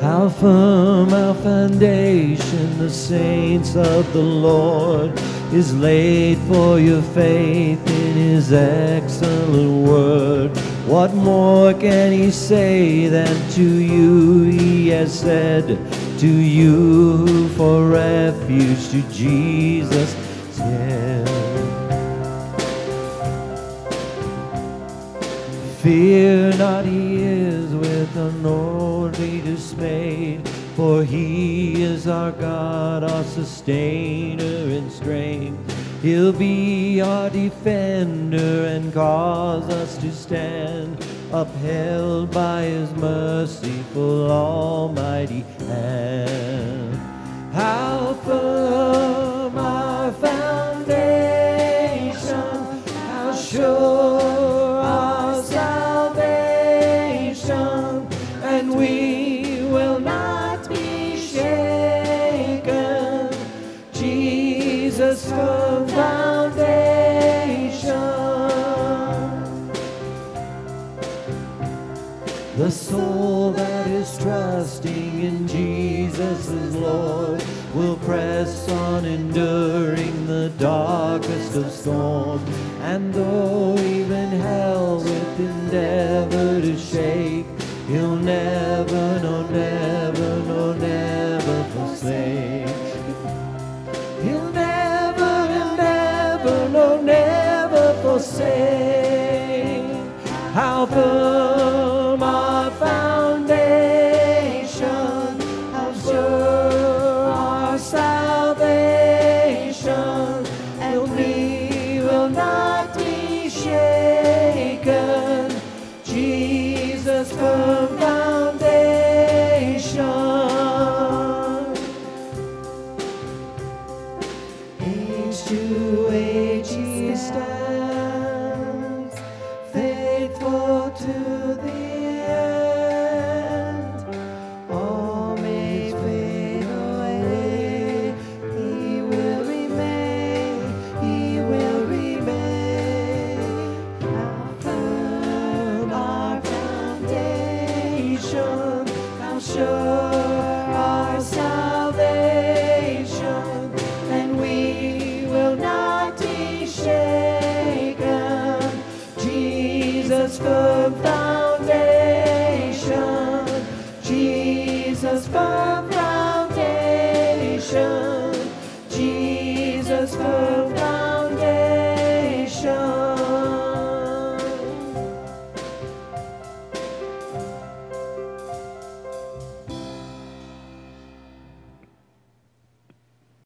How firm our foundation, the saints of the Lord, is laid for your faith in his excellent word. What more can he say than to you he has said, to you who for refuge to Jesus said. Fear not, he is with us, nor be dismayed, for he is our God, our sustainer and strength. He'll be our defender and cause us to stand, upheld by his merciful almighty hand. How firm our foundation, how sure our salvation, and we will not be shaken. Jesus, firm foundation. The soul that is trusting in Jesus as Lord will press on, enduring the darkest of storms. And though even hell with endeavor to shake, he'll never, no never, no never forsake. He'll never, never, no never forsake. How firm our foundation, how sure our salvation, and we will not be shaken. Jesus, firm foundation. Age to age he stands, faithful to the end. All may fade away, he will remain, he will remain. How firm our foundation, how sure our salvation, and we will not be shaken. Jesus, firm foundation. Jesus, firm foundation. Jesus, firm foundation.